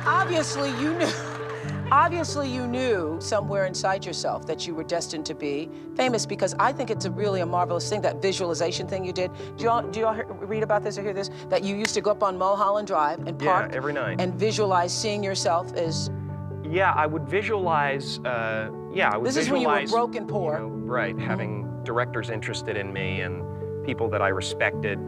Obviously, you knew. Obviously, you knew somewhere inside yourself that you were destined to be famous, because I think it's really a marvelous thing, that visualization thing you did. Do y'all read about this or hear this? That you used to go up on Mulholland Drive and park every night and visualize seeing yourself as... Yeah, I would visualize, I would visualize... This is when you were broke and poor. You know, right, having directors interested in me and people that I respected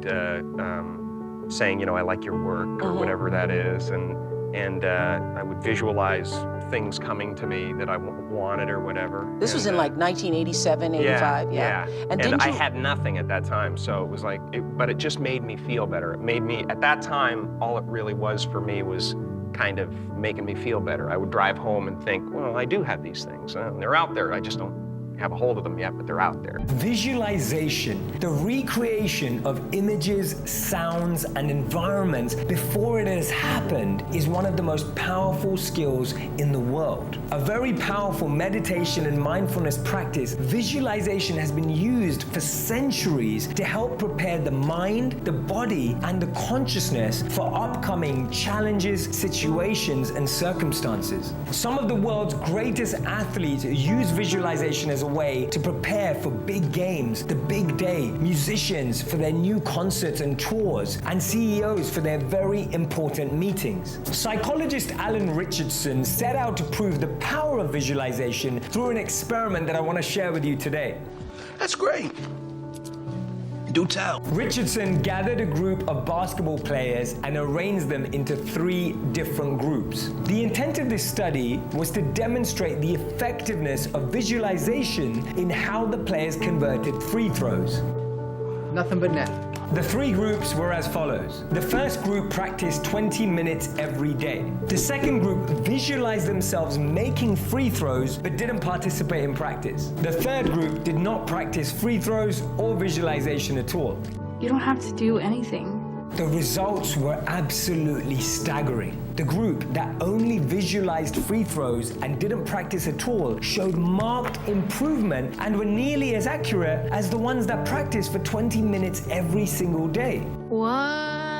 saying, you know, I like your work or whatever that is. And I would visualize things coming to me that I wanted or whatever. This was in like 1987, 85, yeah. And I had nothing at that time, so it was like, but it just made me feel better. It made me, at that time, all it really was for me was kind of making me feel better. I would drive home and think, well, I do have these things. They're out there, I just don't have a hold of them yet, but they're out there. Visualization, the recreation of images, sounds, and environments before it has happened, is one of the most powerful skills in the world. A very powerful meditation and mindfulness practice, visualization has been used for centuries to help prepare the mind, the body, and the consciousness for upcoming challenges, situations, and circumstances. Some of the world's greatest athletes use visualization as a way to prepare for big games, the big day, musicians for their new concerts and tours, and CEOs for their very important meetings. Psychologist Alan Richardson set out to prove the power of visualization through an experiment that I want to share with you today. That's great. Do tell. Richardson gathered a group of basketball players and arranged them into 3 different groups. The intent of this study was to demonstrate the effectiveness of visualization in how the players converted free throws. Nothing but net. The 3 groups were as follows. The first group practiced 20 minutes every day. The second group visualized themselves making free throws but didn't participate in practice. The third group did not practice free throws or visualization at all. You don't have to do anything. The results were absolutely staggering. The group that only visualized free throws and didn't practice at all showed marked improvement and were nearly as accurate as the ones that practiced for 20 minutes every single day. What?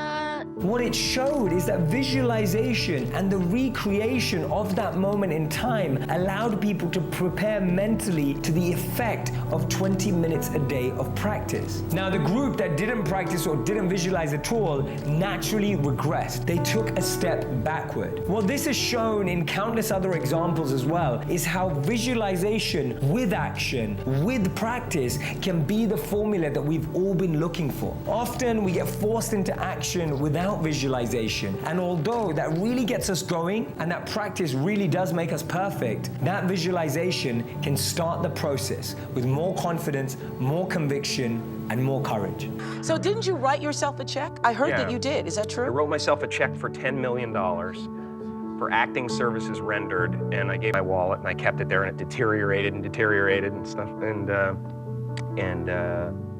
What it showed is that visualization and the recreation of that moment in time allowed people to prepare mentally to the effect of 20 minutes a day of practice. Now, the group that didn't practice or didn't visualize at all naturally regressed. They took a step backward. What this is shown in countless other examples as well is how visualization with action, with practice, can be the formula that we've all been looking for. Often we get forced into action without visualization, and although that really gets us going and that practice really does make us perfect, that visualization can start the process with more confidence, more conviction, and more courage. So didn't you write yourself a check? I heard that you did. Is that true? I wrote myself a check for $10 million for acting services rendered, and I gave my wallet and I kept it there, and it deteriorated and stuff.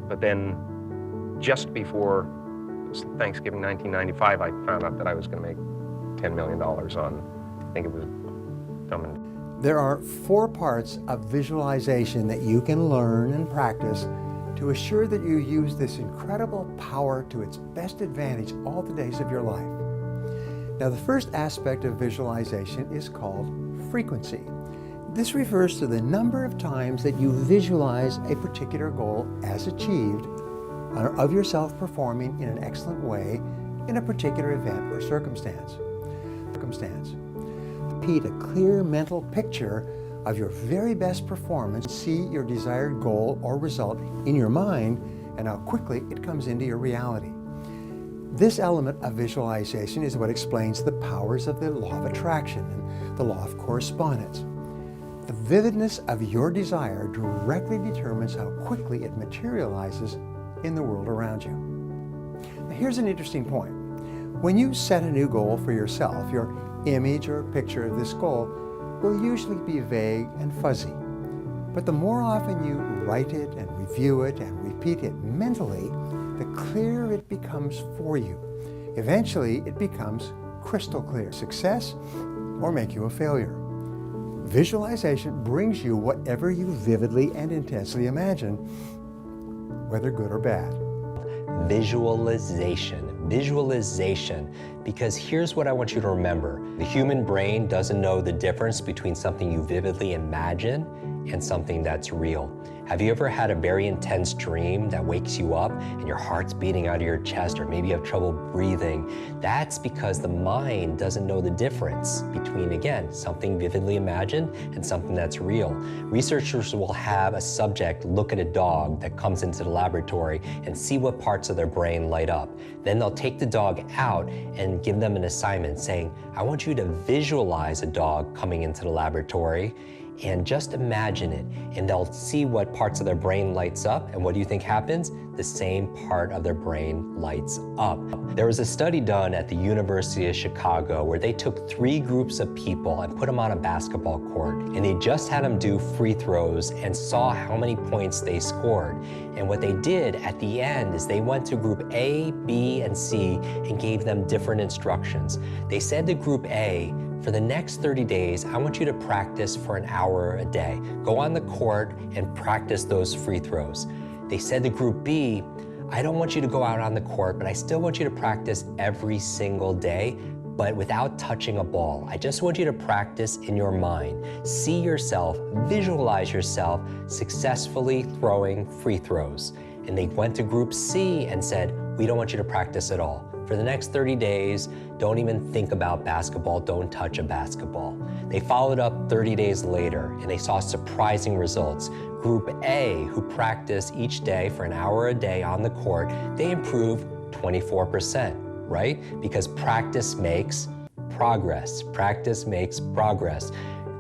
But then just before Thanksgiving 1995, I found out that I was going to make $10 million on, I think it was Dumb and... There are 4 parts of visualization that you can learn and practice to assure that you use this incredible power to its best advantage all the days of your life. Now, the first aspect of visualization is called frequency. This refers to the number of times that you visualize a particular goal as achieved, of yourself performing in an excellent way in a particular event or circumstance. Repeat a clear mental picture of your very best performance. See your desired goal or result in your mind and how quickly it comes into your reality. This element of visualization is what explains the powers of the law of attraction and the law of correspondence. The vividness of your desire directly determines how quickly it materializes in the world around you. Now, here's an interesting point. When you set a new goal for yourself, your image or picture of this goal will usually be vague and fuzzy. But the more often you write it and review it and repeat it mentally, the clearer it becomes for you. Eventually, it becomes crystal clear. Success or make you a failure. Visualization brings you whatever you vividly and intensely imagine, whether good or bad. visualization. Visualization, because here's what I want you to remember. The human brain doesn't know the difference between something you vividly imagine and something that's real. Have you ever had a very intense dream that wakes you up and your heart's beating out of your chest, or maybe you have trouble breathing? That's because the mind doesn't know the difference between, again, something vividly imagined and something that's real. Researchers will have a subject look at a dog that comes into the laboratory and see what parts of their brain light up. Then they'll take the dog out and give them an assignment saying, I want you to visualize a dog coming into the laboratory and just imagine it, and they'll see what parts of their brain lights up, and what do you think happens? The same part of their brain lights up. There was a study done at the University of Chicago where they took 3 groups of people and put them on a basketball court, and they just had them do free throws and saw how many points they scored. And what they did at the end is they went to group A, B, and C and gave them different instructions. They said to group A, for the next 30 days, I want you to practice for an hour a day. Go on the court and practice those free throws. They said to group B, I don't want you to go out on the court, but I still want you to practice every single day, but without touching a ball. I just want you to practice in your mind. See yourself, visualize yourself successfully throwing free throws. And they went to group C and said, we don't want you to practice at all. For the next 30 days, don't even think about basketball, don't touch a basketball. They followed up 30 days later and they saw surprising results. Group A, who practiced each day for an hour a day on the court, they improved 24%, right? Because practice makes progress. Practice makes progress.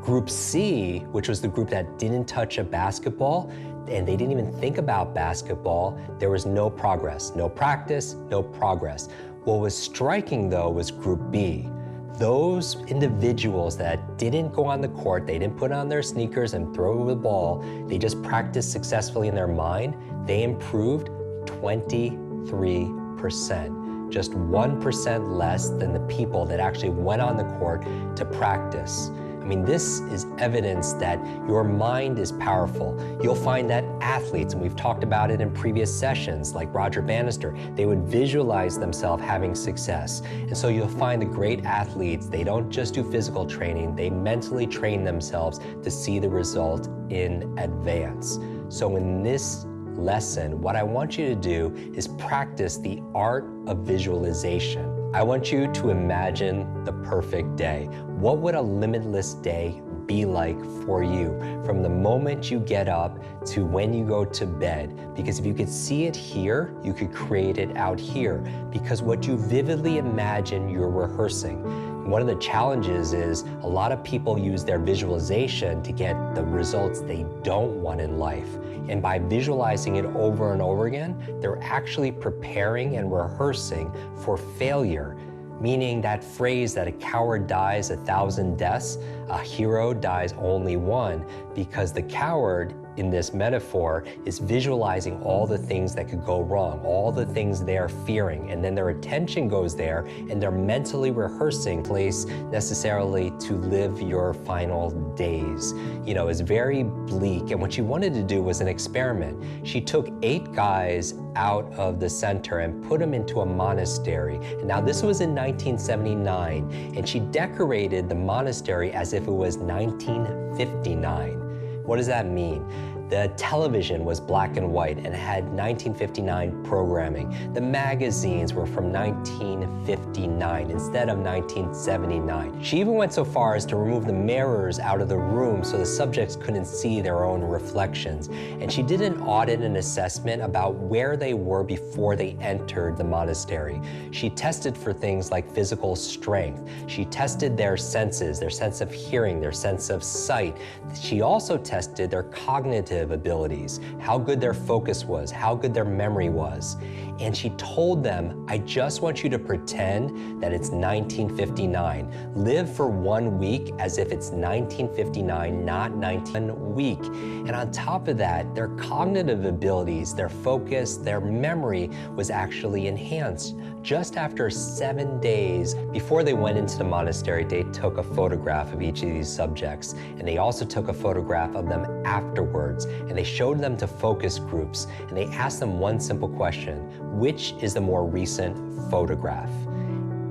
Group C, which was the group that didn't touch a basketball, and they didn't even think about basketball, there was no progress. No practice, no progress. What was striking though was group B. Those individuals that didn't go on the court, they didn't put on their sneakers and throw the ball, they just practiced successfully in their mind, they improved 23%. Just 1% less than the people that actually went on the court to practice. I mean, this is evidence that your mind is powerful. You'll find that athletes, and we've talked about it in previous sessions, like Roger Bannister, they would visualize themselves having success. And so you'll find the great athletes, they don't just do physical training, they mentally train themselves to see the result in advance. So in this lesson, what I want you to do is practice the art of visualization. I want you to imagine the perfect day. What would a limitless day be like for you from the moment you get up to when you go to bed? Because if you could see it here, you could create it out here. Because what you vividly imagine, you're rehearsing. One of the challenges is a lot of people use their visualization to get the results they don't want in life. And by visualizing it over and over again, they're actually preparing and rehearsing for failure. Meaning that phrase that a coward dies 1,000 deaths, a hero dies only one, because the coward in this metaphor is visualizing all the things that could go wrong, all the things they're fearing, and then their attention goes there and they're mentally rehearsing place necessarily to live your final days. You know, it's very bleak, and what she wanted to do was an experiment. She took 8 guys out of the center and put them into a monastery. And now this was in 1979, and she decorated the monastery as if it was 1959. What does that mean? The television was black and white and had 1959 programming. The magazines were from 1959 instead of 1979. She even went so far as to remove the mirrors out of the room so the subjects couldn't see their own reflections. And she did an audit and assessment about where they were before they entered the monastery. She tested for things like physical strength. She tested their senses, their sense of hearing, their sense of sight. She also tested their cognitive abilities, how good their focus was, how good their memory was. And she told them, I just want you to pretend that it's 1959. Live for 1 week as if it's 1959, not 19 week. And on top of that, their cognitive abilities, their focus, their memory was actually enhanced. Just after 7 days before they went into the monastery, they took a photograph of each of these subjects. And they also took a photograph of them afterwards. participants, and they showed them to focus groups, and they asked them one simple question: which is the more recent photograph?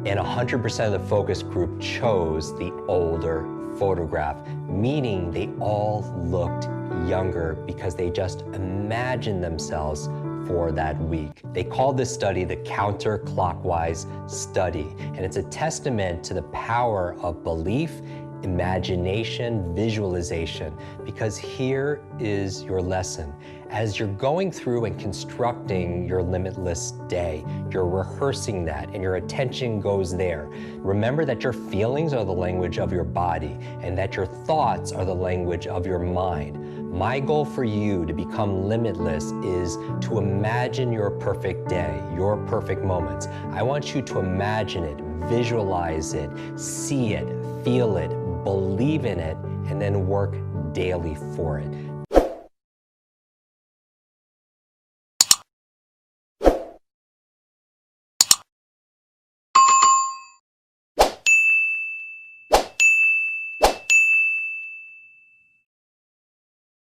And 100% of the focus group chose the older photograph, meaning they all looked younger because they just imagined themselves for that week. They called this study the counterclockwise study, and it's a testament to the power of belief, imagination, visualization, because here is your lesson. As you're going through and constructing your limitless day, you're rehearsing that and your attention goes there. Remember that your feelings are the language of your body and that your thoughts are the language of your mind. My goal for you to become limitless is to imagine your perfect day, your perfect moments. I want you to imagine it, visualize it, see it, feel it, believe in it, and then work daily for it.